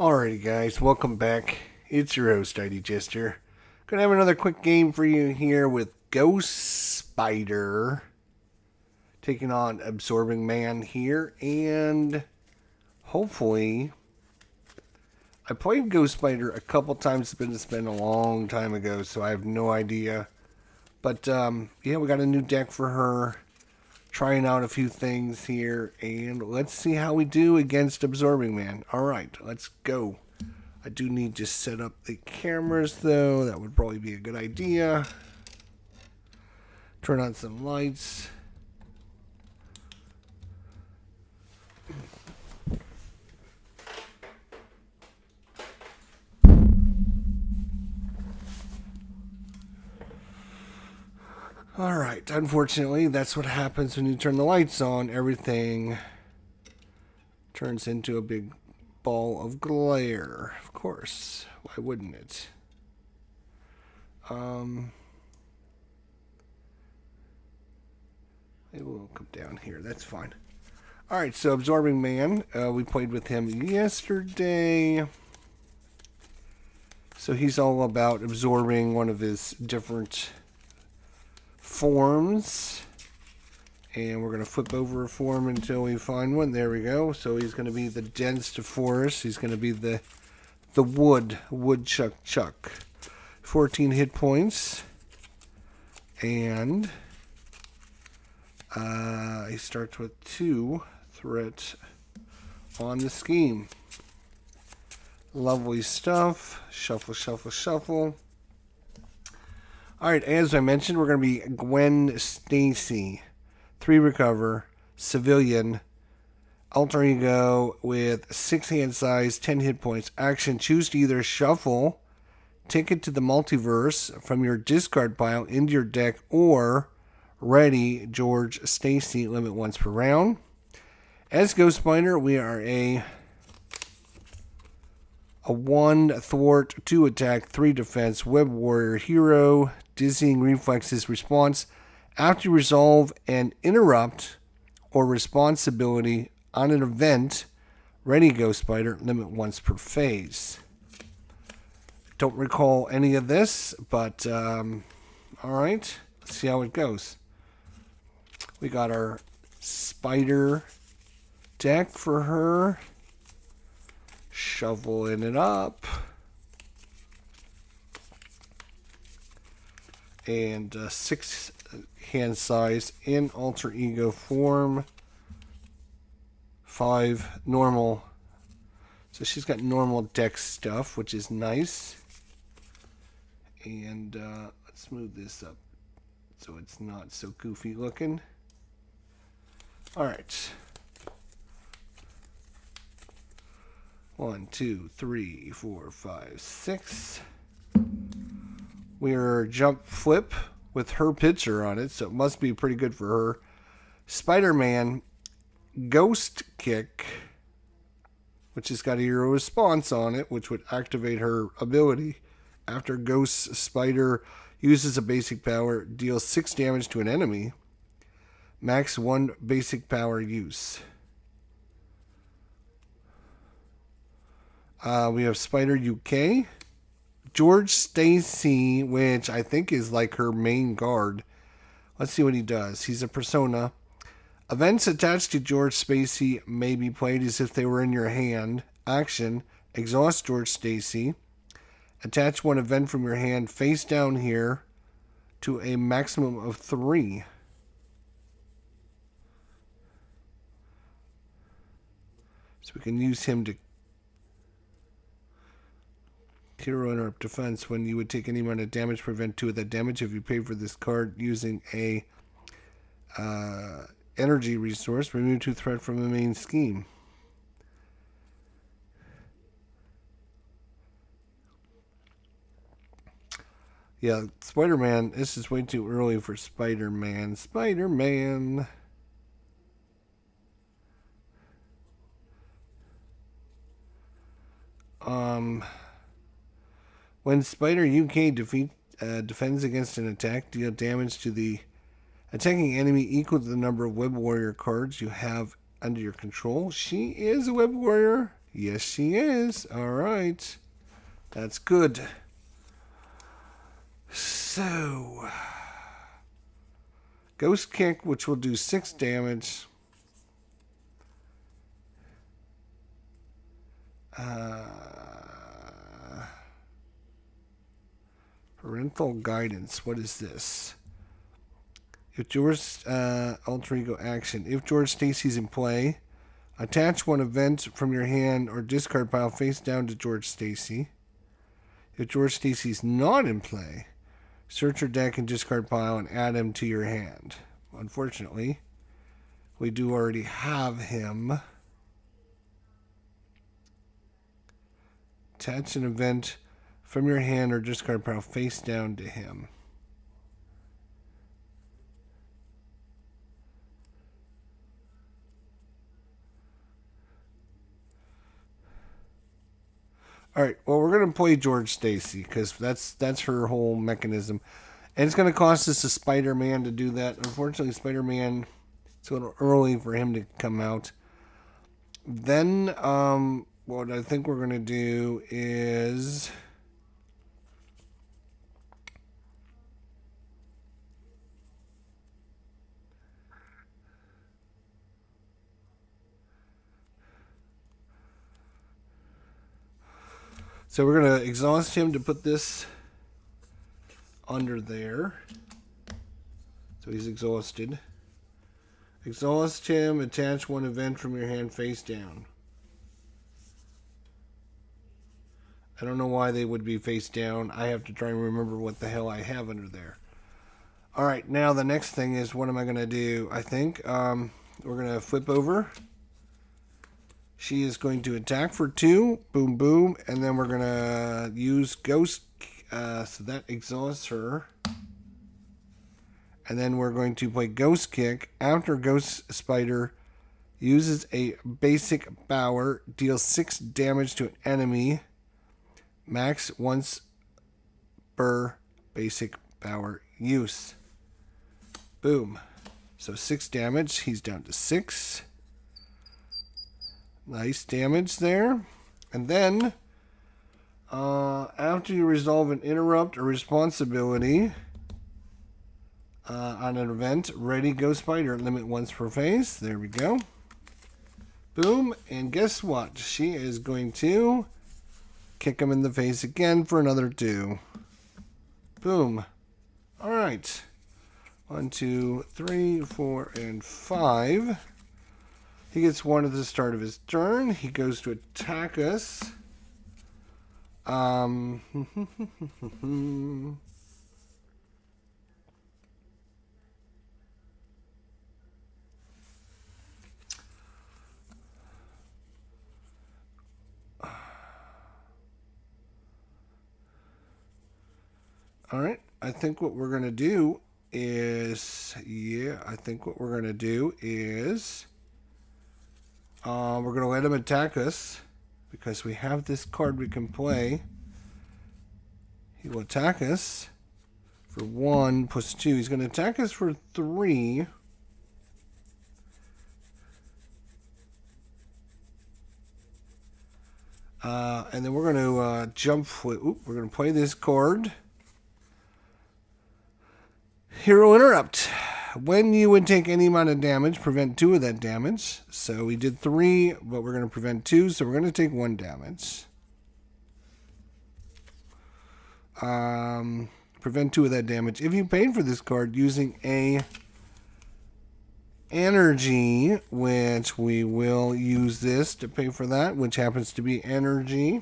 Alrighty guys, welcome back. It's your host, ID Jester. Gonna have another quick game for you here with Ghost Spider taking on Absorbing Man here, and hopefully I played Ghost Spider a couple times, but it's been a long time ago, so I have no idea. But yeah, we got a new deck for her. Trying out a few things here, and let's see how we do against Absorbing Man. Alright, let's go. I do need to set up the cameras, though. That would probably be a good idea. Turn on some lights. Alright, unfortunately, that's what happens when you turn the lights on. Everything turns into a big ball of glare. Of course. Why wouldn't it? Maybe we'll come down here. That's fine. Alright, so Absorbing Man. We played with him yesterday. So he's all about absorbing one of his different forms. And we're going to flip over a form until we find one. There we go. So he's going to be the dense to forest. He's going to be the woodchuck chuck. 14 hit points. And he starts with 2 threat on the scheme. Lovely stuff. Shuffle, shuffle, shuffle. Alright, as I mentioned, we're going to be Gwen Stacy. 3 recover, civilian, alter ego with 6 hand size, 10 hit points. Action, choose to either shuffle, take it to the multiverse from your discard pile into your deck, or ready George Stacy, limit once per round. As Ghost Spider, we are a 1 thwart, 2 attack, 3 defense, web warrior hero, dizzying reflexes response. After you resolve an interrupt or responsibility on an event, ready Ghost Spider, limit once per phase. Don't recall any of this, but alright, let's see how it goes. We got our spider deck for her. Shoveling it up. And 6 hand size in alter ego form. 5 normal. So she's got normal deck stuff, which is nice. And let's move this up so it's not so goofy looking. Alright. 1, 2, 3, 4, 5, 6. We're jump flip with her picture on it, so it must be pretty good for her. Spider-Man Ghost Kick, which has got a hero response on it, which would activate her ability. After Ghost Spider uses a basic power, deals 6 damage to an enemy. Max 1 basic power use. We have Spider UK. George Stacy, which I think is like her main guard. Let's see what he does. He's a persona. Events attached to George Stacy may be played as if they were in your hand. Action. Exhaust George Stacy. Attach 1 event from your hand face down here to a maximum of 3. So we can use him to hero interrupt defense. When you would take any amount of damage, prevent 2 of that damage if you pay for this card using a energy resource. Remove 2 threat from the main scheme. Yeah, Spider-Man. This is way too early for Spider-Man. Spider-Man. When Spider UK defends against an attack, deal damage to the attacking enemy equal to the number of Web Warrior cards you have under your control. She is a Web Warrior. Yes, she is. All right. That's good. So, Ghost Kick, which will do 6 damage. Parental Guidance. What is this? If George alter ego action. If George Stacy's in play, attach one event from your hand or discard pile face down to George Stacy. If George Stacy's not in play, search your deck and discard pile and add him to your hand. Unfortunately, we do already have him. Attach an event from your hand or discard pile face down to him. All right. Well, we're gonna play George Stacy because that's her whole mechanism, and it's gonna cost us a Spider-Man to do that. Unfortunately, Spider-Man, it's a little early for him to come out. Then, what I think we're gonna do is. So we're going to exhaust him to put this under there. So he's exhausted. Exhaust him, attach one event from your hand face down. I don't know why they would be face down. I have to try and remember what the hell I have under there. Alright, now the next thing is what am I going to do? I think we're going to flip over. She is going to attack for 2. Boom, boom. And then we're going to use Ghost. So that exhausts her. And then we're going to play Ghost Kick. After Ghost Spider uses a basic power, deals 6 damage to an enemy. Max once per basic power use. Boom. So 6 damage. He's down to 6. Nice damage there. And then, after you resolve an interrupt or responsibility on an event, ready, go Spider. Limit once per phase. There we go. Boom. And guess what? She is going to kick him in the face again for another 2. Boom. All right. 1, 2, 3, 4, and 5. He gets 1 at the start of his turn. He goes to attack us. Alright, I think what we're going to do is, we're going to let him attack us because we have this card we can play. He will attack us for 1 plus 2. He's going to attack us for 3. And then we're going to jump. We're going to play this card. Hero Interrupt. When you would take any amount of damage, prevent 2 of that damage. So we did 3, but we're going to prevent 2, so we're going to take 1 damage. Prevent 2 of that damage. If you paid for this card using a energy, which we will use this to pay for that, which happens to be energy.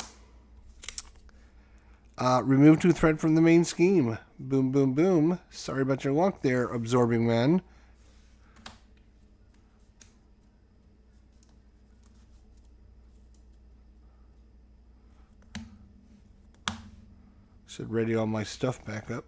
Remove 2 threat from the main scheme. Boom, boom, boom. Sorry about your luck there, Absorbing Man. Should ready all my stuff back up.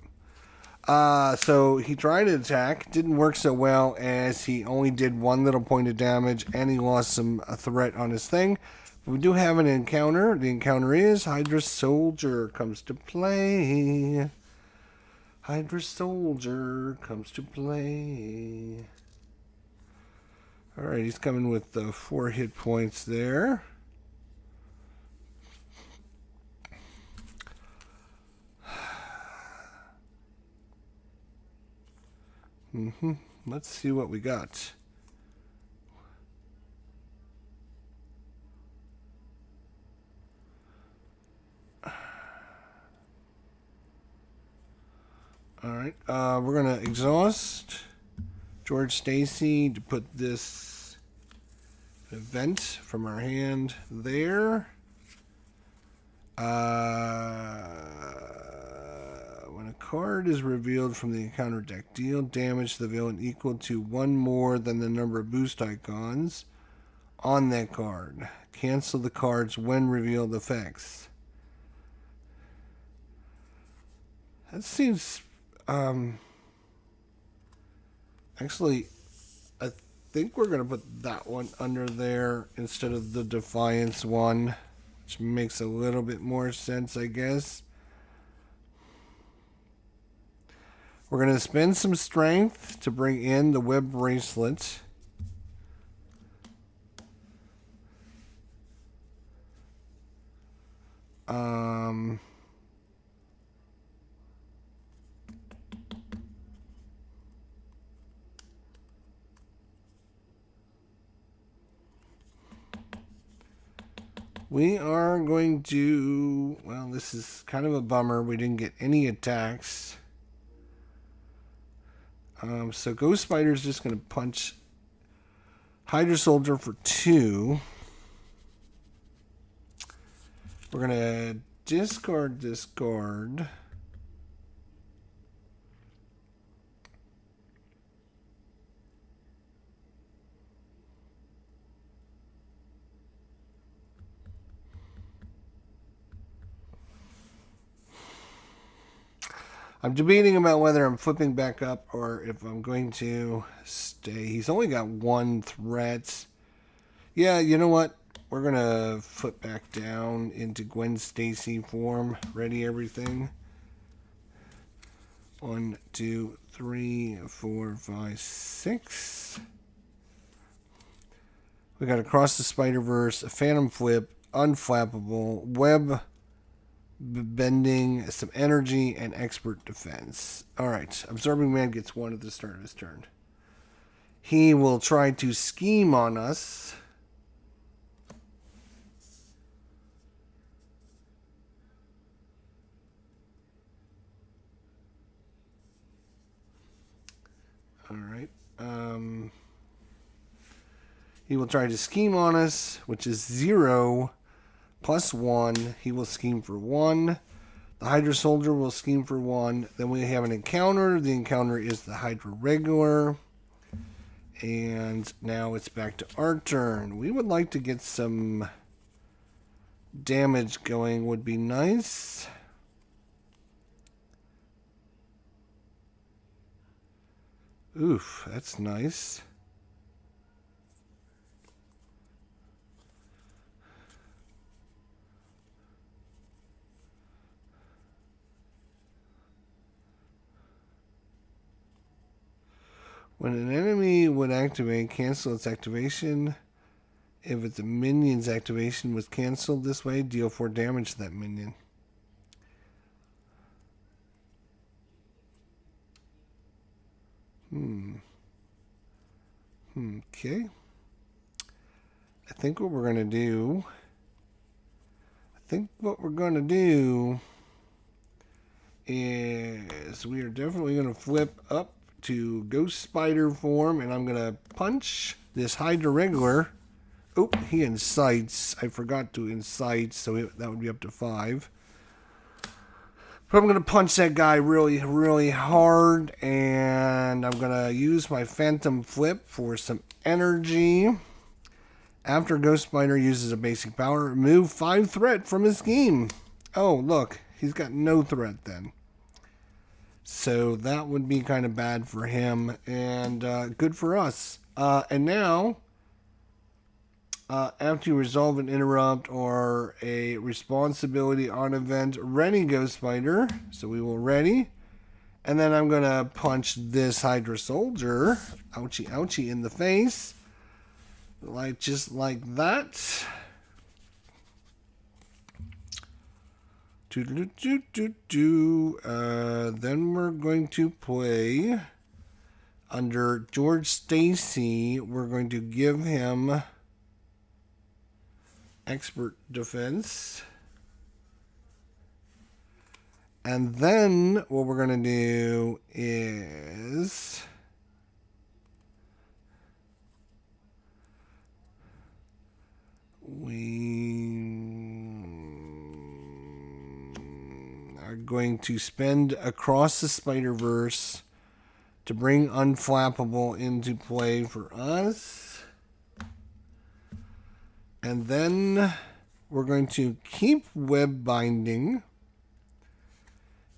So he tried to attack. Didn't work so well as he only did 1 little point of damage and he lost a threat on his thing. We do have an encounter. The encounter is Hydra Soldier comes to play. Hydra Soldier comes to play. Alright, he's coming with 4 hit points there. Let's see what we got. Alright, we're going to exhaust George Stacy to put this event from our hand there. When a card is revealed from the encounter deck, deal damage to the villain equal to one more than the number of boost icons on that card. Cancel the cards when revealed effects. That seems... actually, I think we're going to put that one under there instead of the Defiance one, which makes a little bit more sense, I guess. We're going to spend some strength to bring in the web bracelet. We are going to, well, this is kind of a bummer. We didn't get any attacks. So Ghost Spider is just going to punch Hydra Soldier for 2. We're going to discard this card. I'm debating about whether I'm flipping back up or if I'm going to stay. He's only got 1 threat. Yeah, you know what? We're going to flip back down into Gwen Stacy form. Ready everything. 1, 2, 3, 4, 5, 6. We got Across the Spider-Verse, a Phantom Flip, Unflappable, Web Bending, some energy, and expert defense. Alright, Absorbing Man gets 1 at the start of his turn. He will try to scheme on us. Alright. He will try to scheme on us, which is 0. Plus 1, he will scheme for 1. The Hydra Soldier will scheme for 1. Then we have an encounter. The encounter is the Hydra Regular. And now it's back to our turn. We would like to get some damage going. Would be nice. Oof, that's nice. When an enemy would activate, cancel its activation. If it's a minion's activation was canceled this way, deal 4 damage to that minion. Okay. I think what we're going to do is we are definitely going to flip up to Ghost Spider form, and I'm going to punch this Hydra Regular. Oh, he incites. I forgot to incite, so that would be up to 5. But I'm going to punch that guy really, really hard, and I'm going to use my Phantom Flip for some energy. After Ghost Spider uses a basic power, remove 5 threat from his scheme. Oh, look, he's got no threat then. So that would be kind of bad for him and good for us. And now, after you resolve an interrupt or a responsibility on event, ready Ghost Spider. So we will ready. And then I'm going to punch this Hydra Soldier, ouchie, ouchie, in the face. Just like that. Then we're going to play Under George Stacy, we're going to give him expert defense. And then what we're going to do is we are going to spend Across the Spider-Verse to bring Unflappable into play for us. And then we're going to keep Web Binding.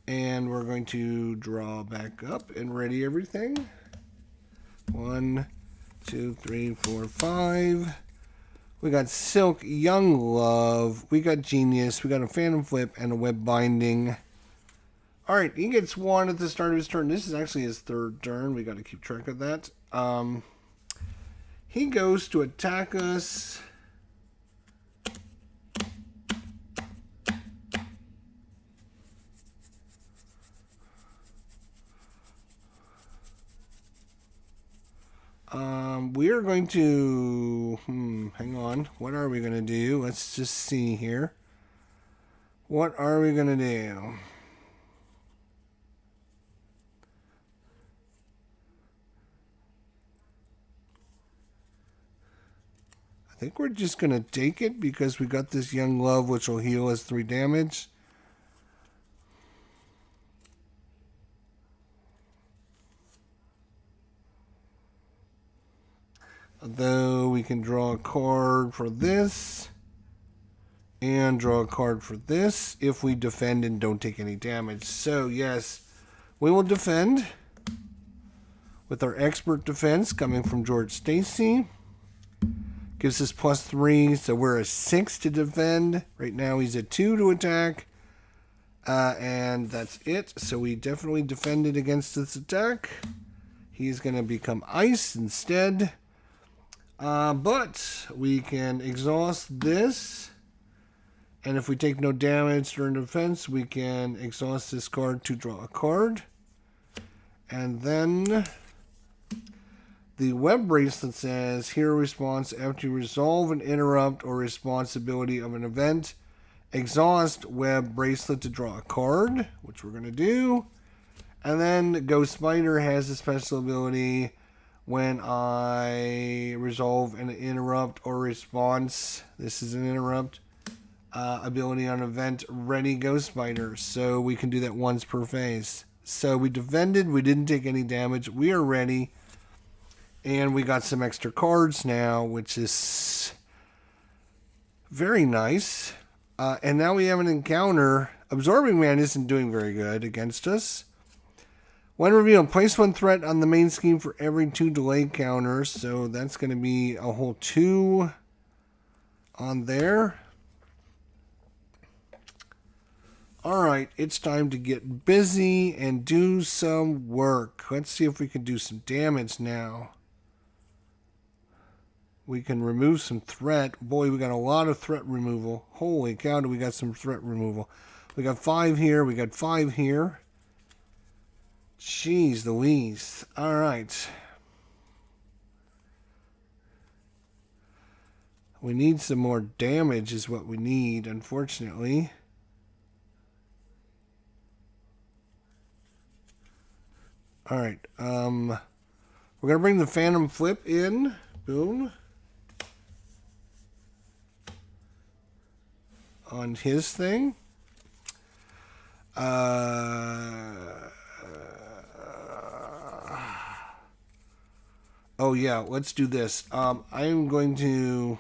And we're going to draw back up and ready everything. 1, 2, 3, 4, 5. We got Silk, Young Love. We got Genius. We got a Phantom Flip and a Web Binding. Alright, he gets 1 at the start of his turn. This is actually his 3rd turn. We got to keep track of that. He goes to attack us. We are going to, hang on. What are we going to do? Let's just see here. What are we going to do? I think we're just going to take it because we got this Young Love, which will heal us 3 damage. Although we can draw a card for this and draw a card for this if we defend and don't take any damage. So yes, we will defend with our expert defense coming from George Stacy. Gives us +3, so we're a 6 to defend. Right now he's a 2 to attack. And that's it. So we definitely defended against this attack. He's going to become ice instead. But we can exhaust this. And if we take no damage during defense, we can exhaust this card to draw a card. And then the Web Bracelet says, hero response after you resolve an interrupt or responsibility of an event. Exhaust Web Bracelet to draw a card, which we're going to do. And then Ghost Spider has a special ability when I resolve an interrupt or response. This is an interrupt ability on event. Ready Ghost Spider. So we can do that once per phase. So we defended. We didn't take any damage. We are ready. And we got some extra cards now, which is very nice. And now we have an encounter. Absorbing Man isn't doing very good against us. When revealed, place 1 threat on the main scheme for every 2 delay counters. So that's going to be a whole 2 on there. Alright, it's time to get busy and do some work. Let's see if we can do some damage now. We can remove some threat. Boy, we got a lot of threat removal. Holy cow, do we got some threat removal. We got 5 here. We got 5 here. Jeez Louise. Alright. We need some more damage is what we need, unfortunately. Alright. We're going to bring the Phantom Flip in. Boom. On his thing. Oh yeah, let's do this. I am going to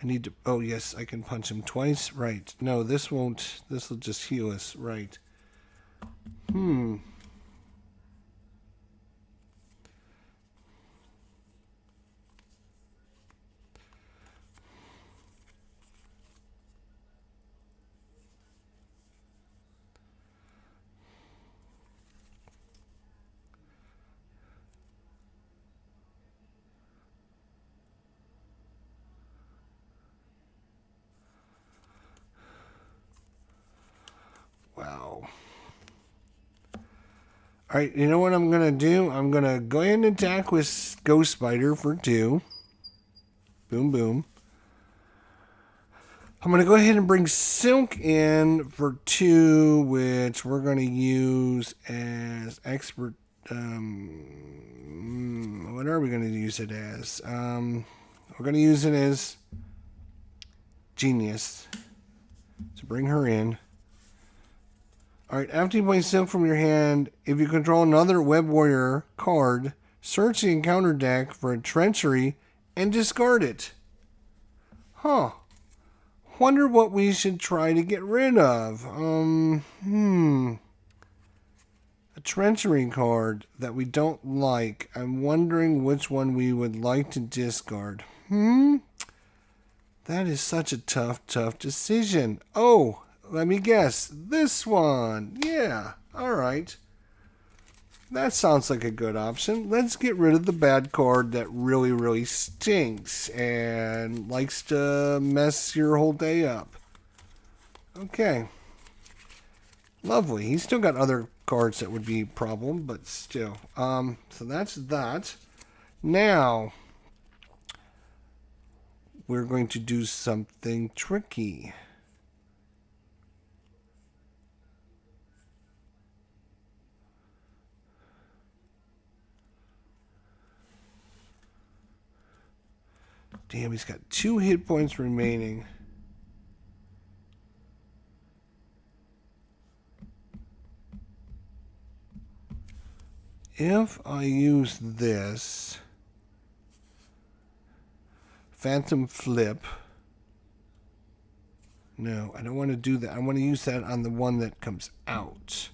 I need to, oh yes, I can punch him twice. Right. No, this won't, this will just heal us. Right. Alright, you know what I'm going to do? I'm going to go ahead and attack with Ghost Spider for 2. Boom, boom. I'm going to go ahead and bring Silk in for 2, which we're going to use as expert. What are we going to use it as? We're going to use it as Genius. So bring her in. Alright, after you play Silk from your hand, if you control another Web Warrior card, search the encounter deck for a Treachery and discard it. Huh. Wonder what we should try to get rid of. A Treachery card that we don't like. I'm wondering which one we would like to discard. That is such a tough decision. Oh, let me guess. This one. Yeah. All right. That sounds like a good option. Let's get rid of the bad card that really stinks and likes to mess your whole day up. Okay. Lovely. He's still got other cards that would be a problem, but still. So that's that. Now, we're going to do something tricky. Damn, he's got 2 hit points remaining. If I use this Phantom Flip. No, I don't want to do that. I want to use that on the one that comes out.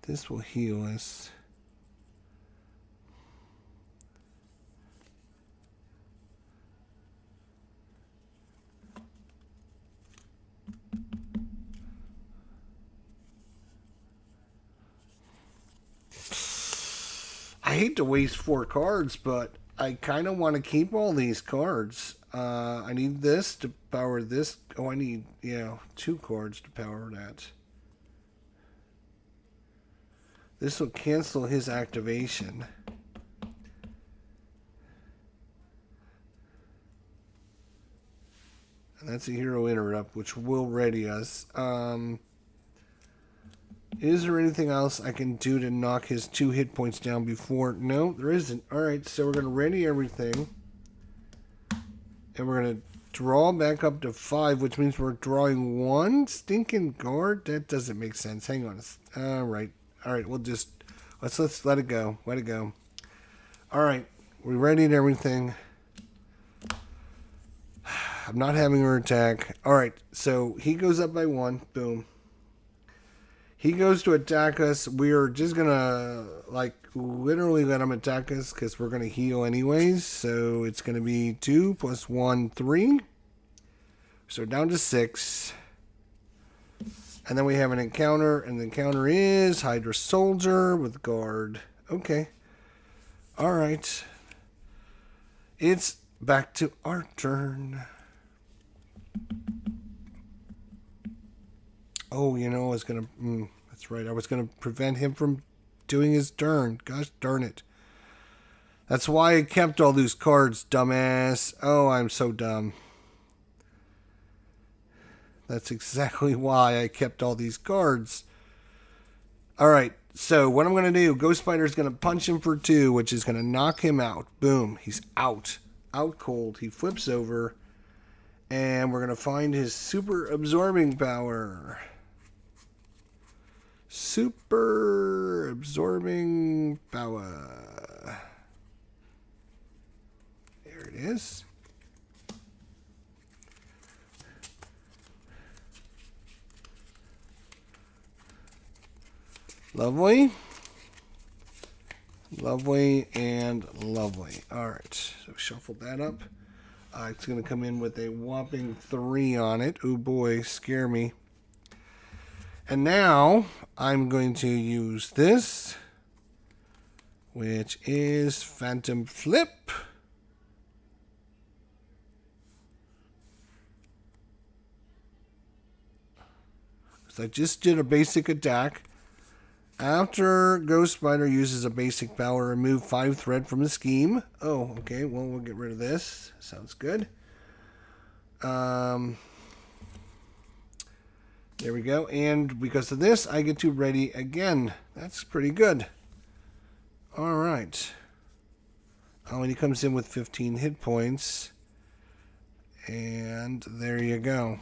This will heal us. I hate to waste 4 cards, but I kind of want to keep all these cards. I need this to power this. Oh, I need, 2 cards to power that. This will cancel his activation. And that's a hero interrupt, which will ready us. Is there anything else I can do to knock his 2 hit points down before? No, there isn't. Alright, so we're going to ready everything. And we're going to draw back up to 5, which means we're drawing 1 stinking card? That doesn't make sense. Hang on. Alright. Alright, we'll just... Let's let it go. Let it go. Alright, we readied everything. I'm not having her attack. Alright, so he goes up by 1. Boom. He goes to attack us. We're just going to, literally let him attack us because we're going to heal anyways. So it's going to be 2 plus 1, 3. So down to 6. And then we have an encounter. And the encounter is Hydra Soldier with guard. Okay. All right. It's back to our turn. Oh, I was going to... that's right. I was going to prevent him from doing his turn. Gosh darn it. That's why I kept all those cards, dumbass. Oh, I'm so dumb. That's exactly why I kept all these cards. Alright, so what I'm going to do, Ghost Spider's going to punch him for 2, which is going to knock him out. Boom, he's out. Out cold. He flips over. And we're going to find his super absorbing power. Super absorbing power. There it is. Lovely. Lovely and lovely. Alright, so shuffle that up. It's going to come in with a whopping 3 on it. Oh boy, scare me. And now I'm going to use this, which is Phantom Flip. this. I just did a basic attack. After Ghost Spider uses a basic power, remove 5 thread from the scheme. Oh, okay. Well, we'll get rid of this. Sounds good. There we go. And because of this, I get to ready again. That's pretty good. All right. Oh, and he comes in with 15 hit points. And there you go.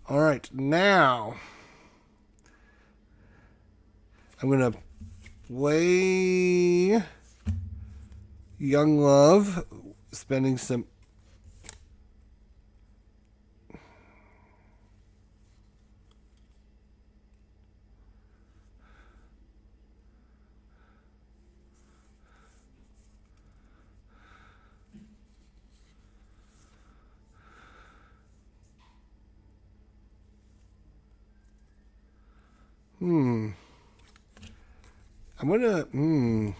All right. Now, I'm going to play Young Love, spending some... I'm gonna,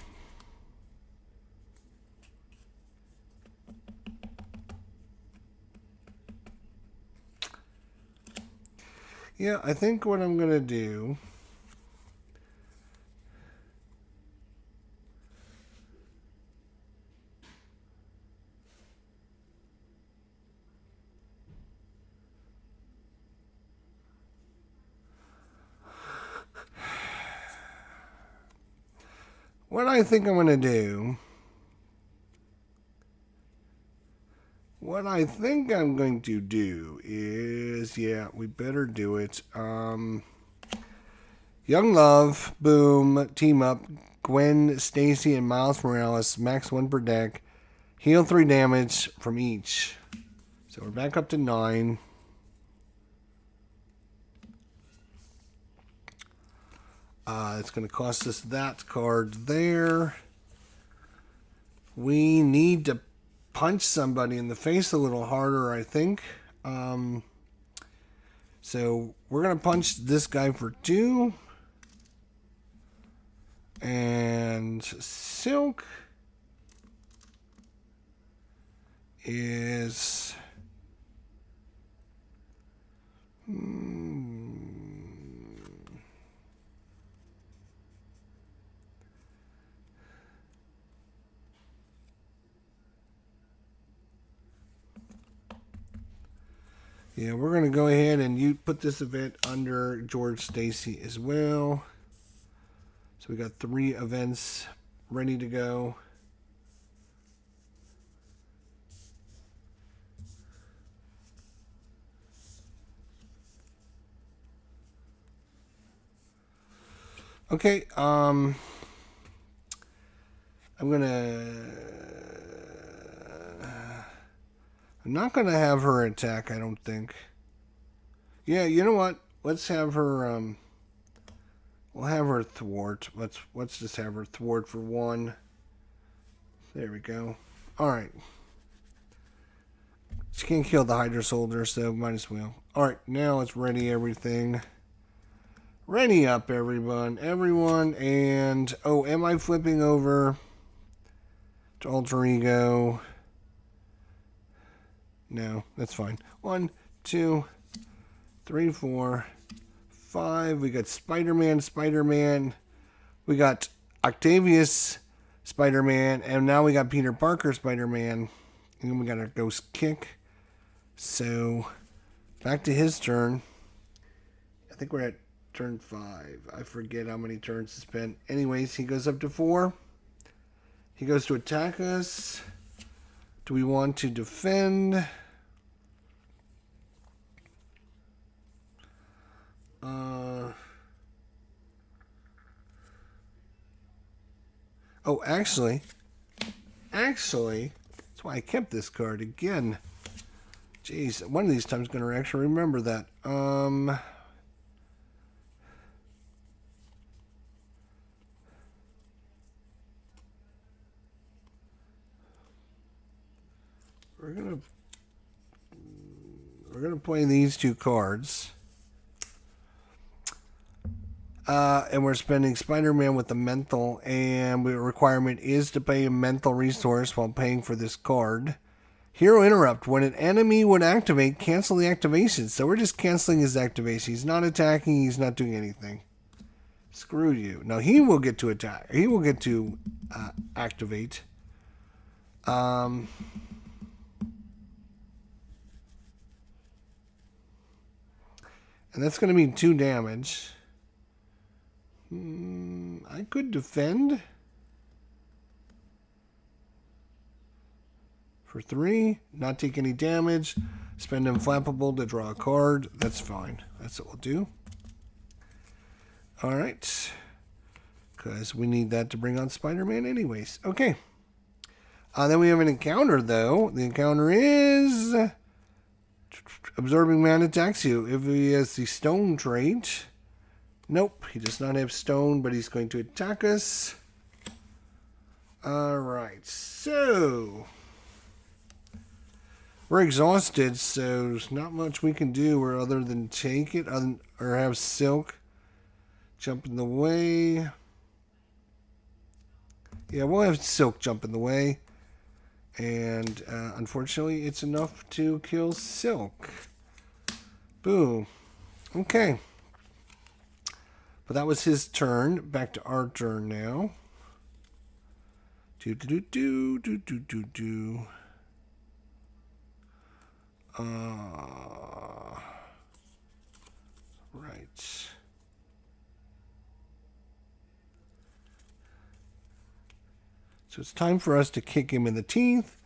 Yeah, I think what I'm gonna do... What I think I'm gonna do... What I think I'm going to do is, yeah, we better do it. Young Love, boom, team up. Gwen, Stacy, and Miles Morales, max 1 per deck. Heal 3 damage from each. So we're back up to 9. It's going to cost us that card there. We need to punch somebody in the face a little harder, I think. So we're going to punch this guy for 2. And Silk is... Yeah, we're going to go ahead and you put this event under George Stacy as well. So we got 3 events ready to go. Okay, I'm not gonna have her attack, I don't think. Yeah, you know what? Let's have her, we'll have her thwart. Let's just have her thwart for 1. There we go. Alright. She can't kill the Hydra Soldier, so might as well. Alright, now let's ready everything. Ready up, everyone. And... Oh, am I flipping over to Alter Ego? No, that's fine. 1, 2, 3, 4, 5. We got Spider-Man. We got Octavius Spider-Man. And now we got Peter Parker Spider-Man. And then we got our Ghost Kick. So, back to his turn. I think we're at turn 5. I forget how many turns it's been. Anyways, he goes up to 4. He goes to attack us. Do we want to defend? Oh, actually, that's why I kept this card again. Jeez, one of these times I'm going to actually remember that. We're gonna play these 2 cards. And we're spending Spider-Man with the mental, and the requirement is to pay a mental resource while paying for this card. Hero interrupt. When an enemy would activate, cancel the activation. So we're just canceling his activation. He's not attacking. He's not doing anything. Screw you. Now he will get to attack. He will get to activate. And that's going to be 2 damage. I could defend for 3, not take any damage, spend Inflammable to draw a card. That's fine. That's what we'll do. All right, because we need that to bring on Spider-Man anyways. Okay. Then we have an encounter, though. The encounter is Absorbing Man attacks you. If he has the Stone trait. Nope, he does not have Stone, but he's going to attack us. All right, so we're exhausted, so there's not much we can do other than take it or have Silk jump in the way. Yeah, we'll have Silk jump in the way. And unfortunately, it's enough to kill Silk. Boom. Okay. But that was his turn. Back to our turn now. Right. So it's time for us to kick him in the teeth.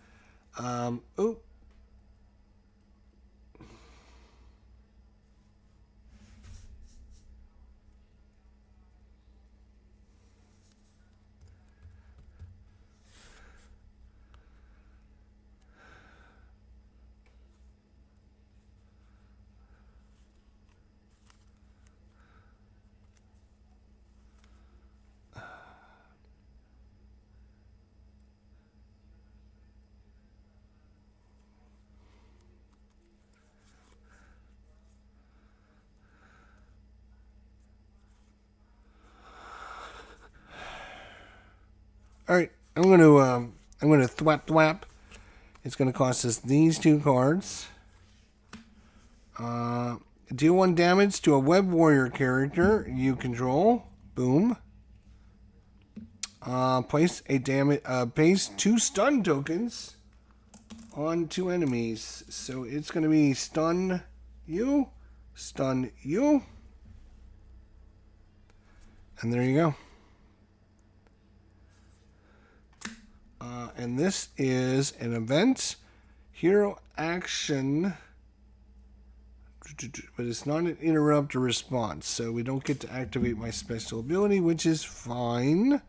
Oh. All right, I'm going to thwap thwap. It's going to cost us these 2 cards. Deal 1 damage to a Web Warrior character you control. Boom. Place 2 stun tokens on 2 enemies. So it's going to be stun you, and there you go. And this is an event, hero action, but it's not an interrupt or response, so we don't get to activate my special ability, which is fine.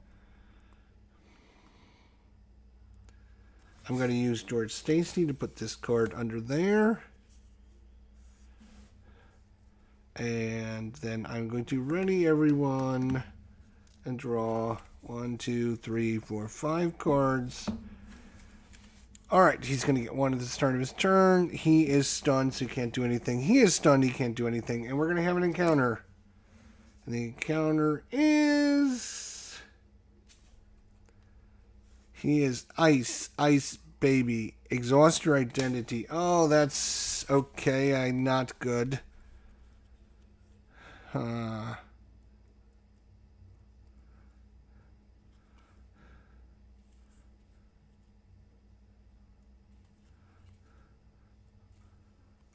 I'm going to use George Stacy to put this card under there. And then I'm going to ready everyone and draw 1, 2, 3, 4, 5 cards. All right, he's going to get 1 at the start of his turn. He is stunned, so he can't do anything. He is stunned, he can't do anything. And we're going to have an encounter. And the encounter is... He is Ice Baby. Exhaust your identity. Oh, that's okay. Not good.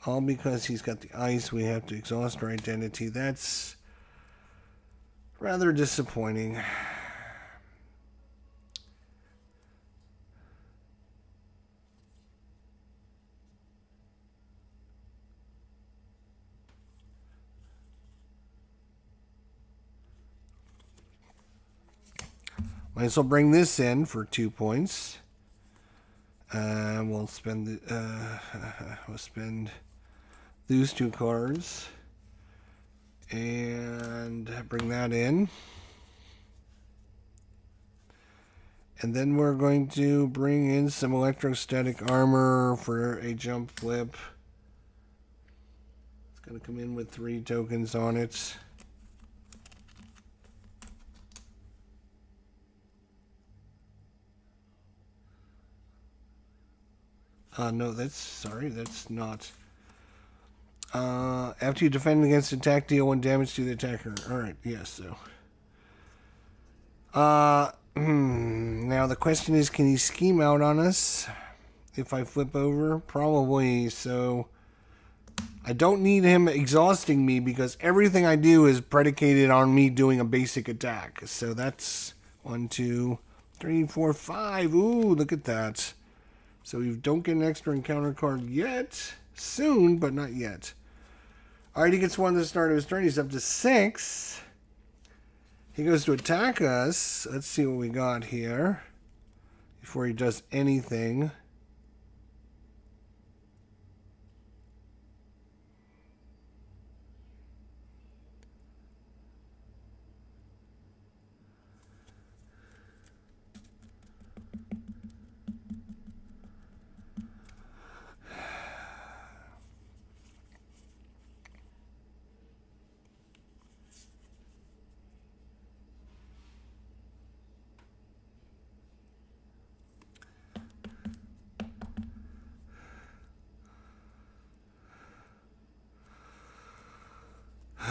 All because he's got the ice, we have to exhaust our identity. That's rather disappointing. Might as well bring this in for 2 points. We'll spend these 2 cards and bring that in. And then we're going to bring in some electrostatic armor for a jump flip. It's going to come in with 3 tokens on it. No, that's not. After you defend against attack, deal 1 damage to the attacker. Alright, yes, so. Now the question is, can he scheme out on us if I flip over? Probably, so I don't need him exhausting me because everything I do is predicated on me doing a basic attack. So that's 1, 2, 3, 4, 5. Ooh, look at that. So we don't get an extra encounter card yet. Soon, but not yet. Alright, he gets 1 at the start of his turn. He's up to 6. He goes to attack us. Let's see what we got here before he does anything.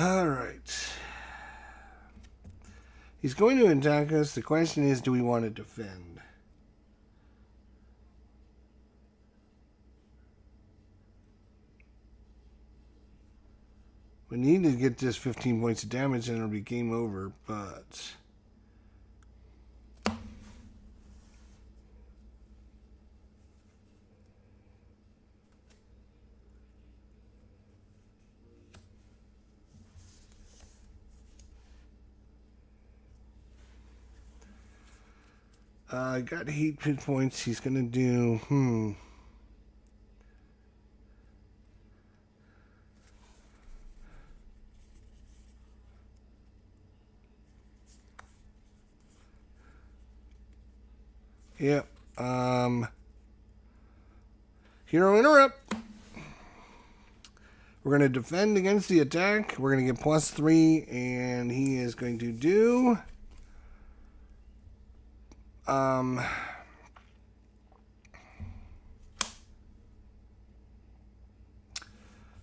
Alright. He's going to attack us. The question is, do we want to defend? We need to get this 15 points of damage and it'll be game over, but... I got heat pit points. He's going to do... Yep. Hero interrupt. We're going to defend against the attack. We're going to get +3, and he is going to do...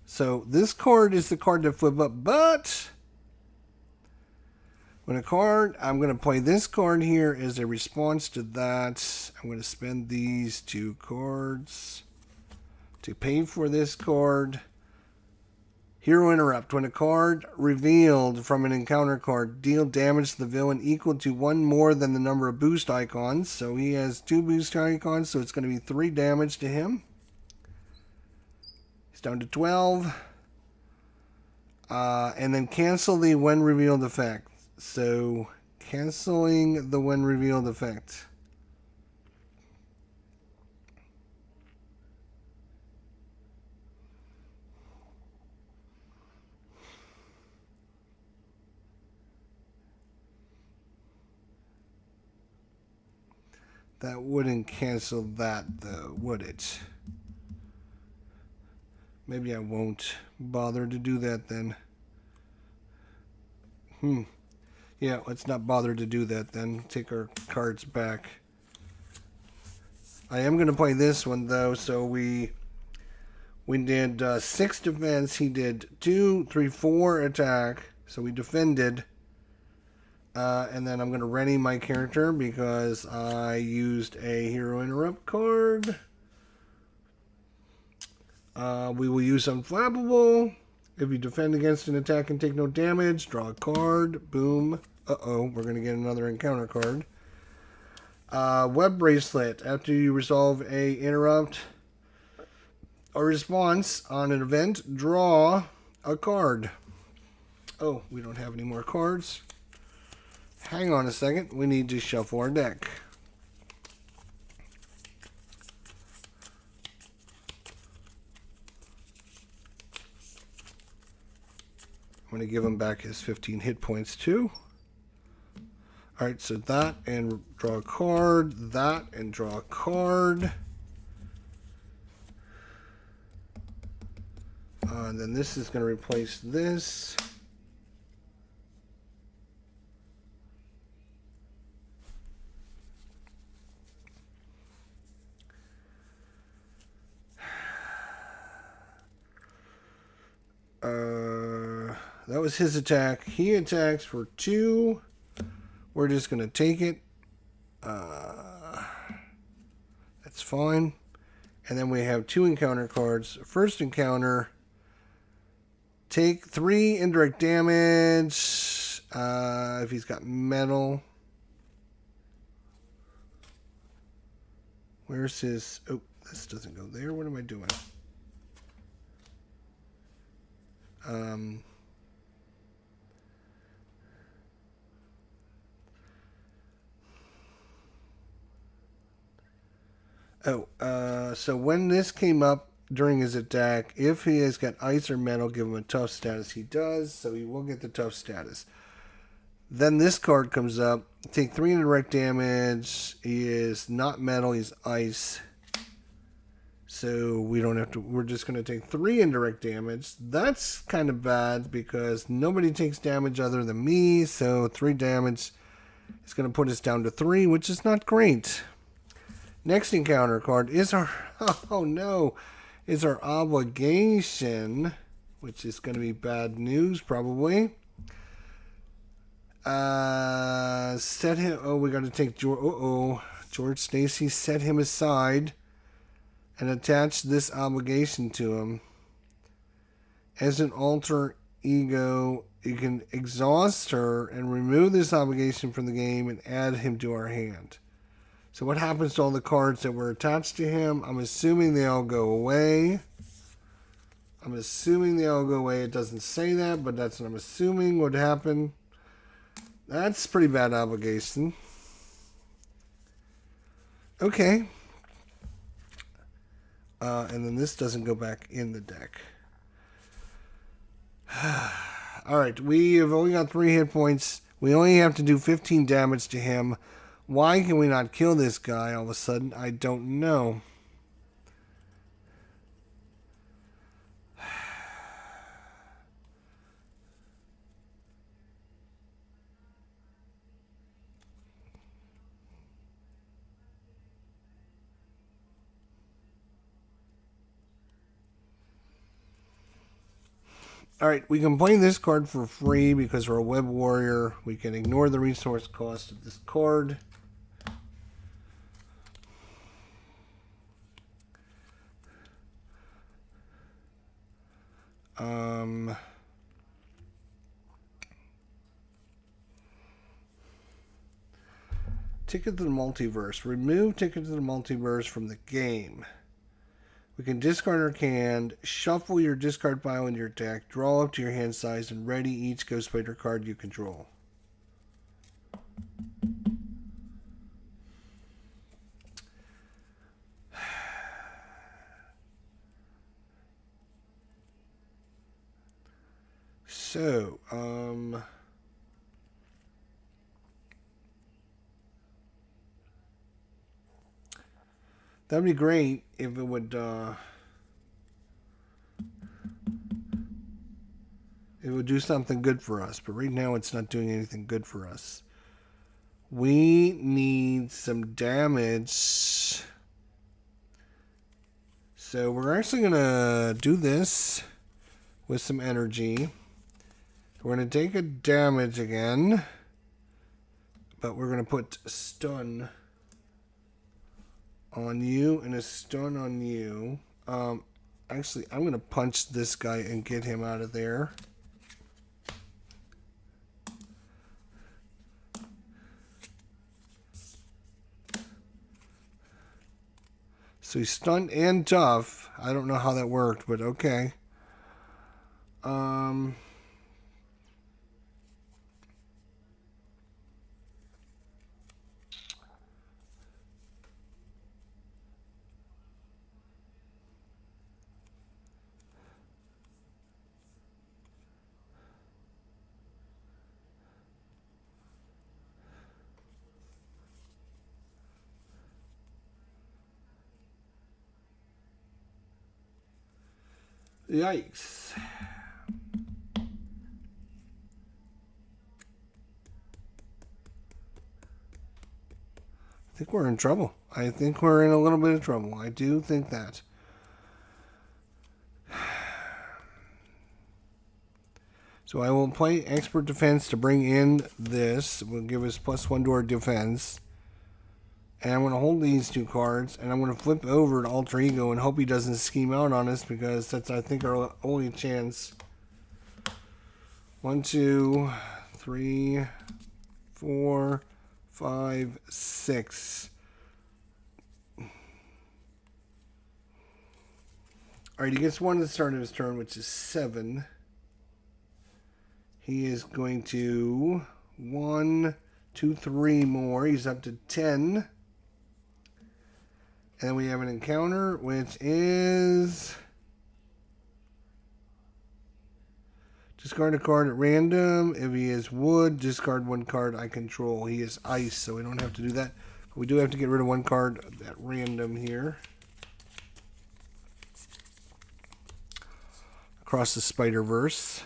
So this card is the card to flip up, but when a card, I'm going to play this card here as a response to that. I'm going to spend these 2 cards to pay for this card. Hero interrupt. When a card revealed from an encounter card, deal damage to the villain equal to 1 more than the number of boost icons. So he has 2 boost icons, so it's going to be 3 damage to him. He's down to 12. And then cancel the when revealed effect. So canceling the when revealed effect. That wouldn't cancel that, though, would it? Maybe I won't bother to do that then. Yeah, let's not bother to do that then. Take our cards back. I am going to play this one, though, so we did 6 defense. He did 2, 3, 4 attack. So we defended. And then I'm going to ready my character because I used a hero interrupt card. We will use Unflappable. If you defend against an attack and take no damage, draw a card. Boom. Uh-oh, we're going to get another encounter card. Web Bracelet. After you resolve a interrupt or response on an event, draw a card. Oh, we don't have any more cards. Hang on a second. We need to shuffle our deck. I'm going to give him back his 15 hit points too. Alright, so that and draw a card. That and draw a card. And then this is going to replace this. That was his attack. He attacks for 2. We're just going to take it. That's fine. And then we have 2 encounter cards. First encounter, take 3 indirect damage. If he's got metal. Where's his... Oh, this doesn't go there. What am I doing? So when this came up during his attack, if he has got ice or metal, give him a tough status. He does, so he will get the tough status. Then this card comes up. Take 3 indirect damage. He is not metal, he's ice. So we don't have to, we're just going to take 3 indirect damage. That's kind of bad because nobody takes damage other than me. So 3 damage is going to put us down to 3, which is not great. Next encounter card is our, oh no, is our obligation, which is going to be bad news probably. Set him, oh, we got to take George, George Stacy, set him aside and attach this obligation to him. As an alter ego, you can exhaust her and remove this obligation from the game and add him to our hand. So what happens to all the cards that were attached to him? I'm assuming they all go away. It doesn't say that, but that's what I'm assuming would happen. That's pretty bad obligation. Okay. And then this doesn't go back in the deck. Alright, we have only got 3 hit points. We only have to do 15 damage to him. Why can we not kill this guy all of a sudden? I don't know. Alright, we can play this card for free because we're a web warrior. We can ignore the resource cost of this card. Ticket to the Multiverse. Remove Ticket to the Multiverse from the game. We can discard our hand, shuffle your discard pile in your deck, draw up to your hand size, and ready each Ghost Spider card you control. So, that'd be great if it would, do something good for us. But right now it's not doing anything good for us. We need some damage. So we're actually going to do this with some energy. We're going to take a damage again. But we're going to put stun on you and a stun on you. Actually, I'm going to punch this guy and get him out of there. So he's stunned and tough. I don't know how that worked, but okay. Yikes. I think we're in trouble. I think we're in a little bit of trouble. I do think that. So I will play Expert Defense to bring in this. It will give us +1 to our defense. And I'm going to hold these 2 cards, and I'm going to flip over to Alter Ego and hope he doesn't scheme out on us, because that's, I think, our only chance. 1, 2, 3, 4, 5, 6. Alright, he gets 1 at the start of his turn, which is 7. He is going to 1, 2, 3 more. He's up to 10. And then we have an encounter, which is discard a card at random. If he is wood, discard 1 card I control. He is ice, so we don't have to do that. But we do have to get rid of 1 card at random here. Across the Spider-Verse.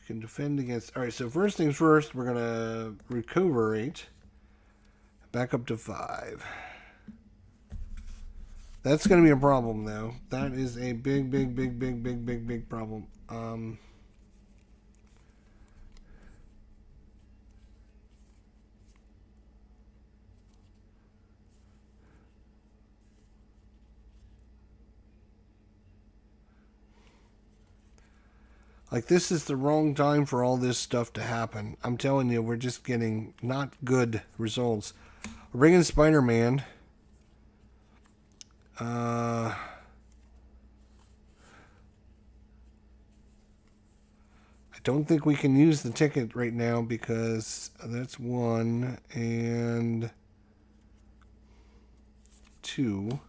Can defend against. All right, so first things first, we're going to recuperate. Back up to 5. That's going to be a problem, though. That is a big problem. Like, this is the wrong time for all this stuff to happen. I'm telling you, we're just getting not good results. We're bringing Spider-Man. I don't think we can use the ticket right now because that's 1 and 2.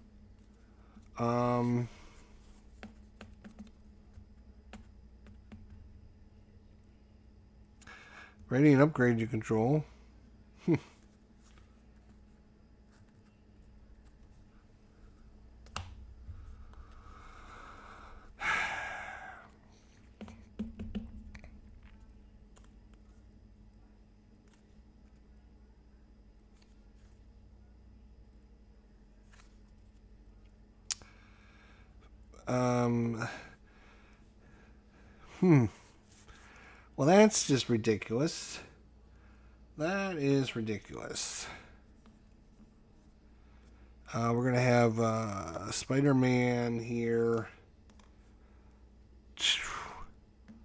Ready and upgrade you control. Well, that's just ridiculous. That is ridiculous. We're going to have Spider-Man here.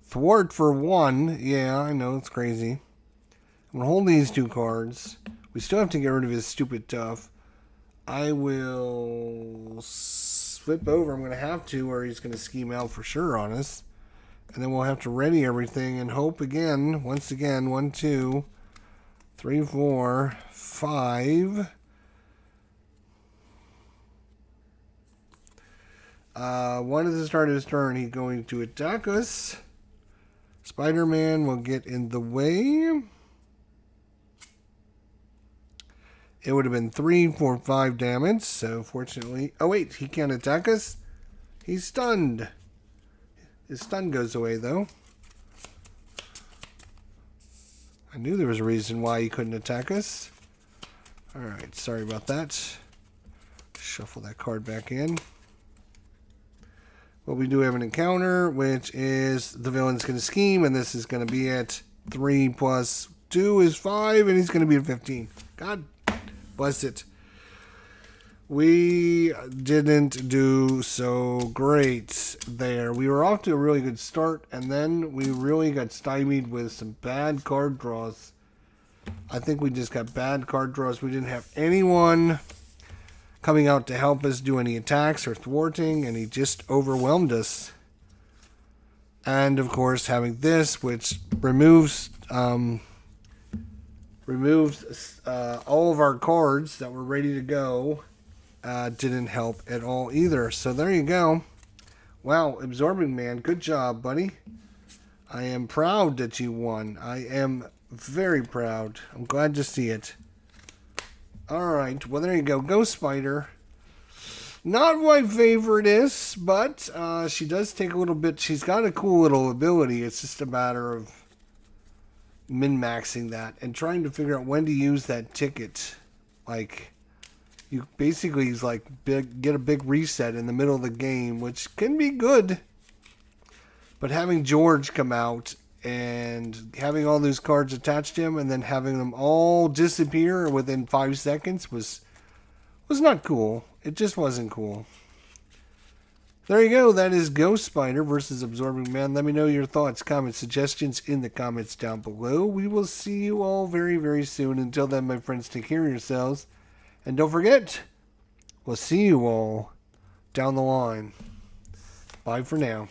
Thwart for 1. Yeah, I know, it's crazy. I'm going to hold these 2 cards. We still have to get rid of his stupid tough. I will flip over. I'm going to have to, or he's going to scheme out for sure on us. And then we'll have to ready everything and hope again. Once again, 1, 2, 3, 4, 5. One at the start of his turn, he's going to attack us. Spider-Man will get in the way. It would have been 3, 4, 5 damage. So fortunately, oh wait, he can't attack us. He's stunned. His stun goes away, though. I knew there was a reason why he couldn't attack us. Alright, sorry about that. Shuffle that card back in. Well, we do have an encounter, which is the villain's going to scheme, and this is going to be at 3 plus 2 is 5, and he's going to be at 15. God bless it. We didn't do so great there. We were off to a really good start, and then we really got stymied with some bad card draws. I think we just got bad card draws. We didn't have anyone coming out to help us do any attacks or thwarting, and he just overwhelmed us. And, of course, having this, which removes all of our cards that were ready to go. Didn't help at all either. So there you go. Wow, Absorbing Man, good job, buddy. I am proud that you won. I am very proud. I'm glad to see it. Alright, well there you go. Go Spider. Not my favoriteest, but she does take a little bit. She's got a cool little ability. It's just a matter of min-maxing that and trying to figure out when to use that ticket. Like, you basically get a big reset in the middle of the game, which can be good. But having George come out and having all those cards attached to him and then having them all disappear within 5 seconds was not cool. It just wasn't cool. There you go. That is Ghost Spider versus Absorbing Man. Let me know your thoughts, comments, suggestions in the comments down below. We will see you all very, very soon. Until then, my friends, take care of yourselves. And don't forget, we'll see you all down the line. Bye for now.